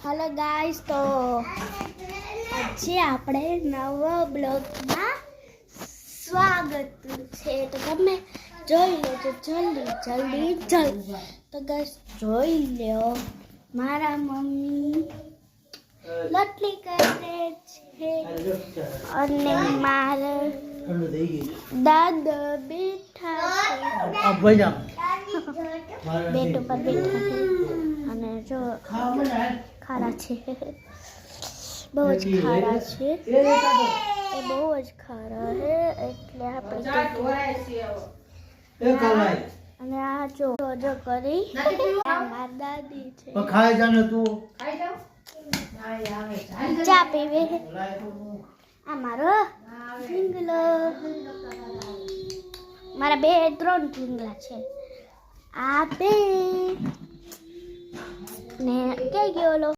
Hello guys, तो આજે આપણે નવા બ્લોગમાં સ્વાગત છે। તો તમે જોઈ લો તો જલ્દી તો ગાઈસ જોઈ લો, મારા મમ્મી લટલી કરે છે અને મારા દાદા બેઠા છે, બેટ ઉપર બેઠા છે અને જો ખારા છે, બહુ જ ખારા છે, એ બહુ જ ખારા છે એટલે આપણે અને આ જો કરી મારી દાદી છે, ચા પીવે, આ મારો ઢીંગલો, મારા 2-3 ઢીંગલા છે, આ બે ને ક્યાં ગયો?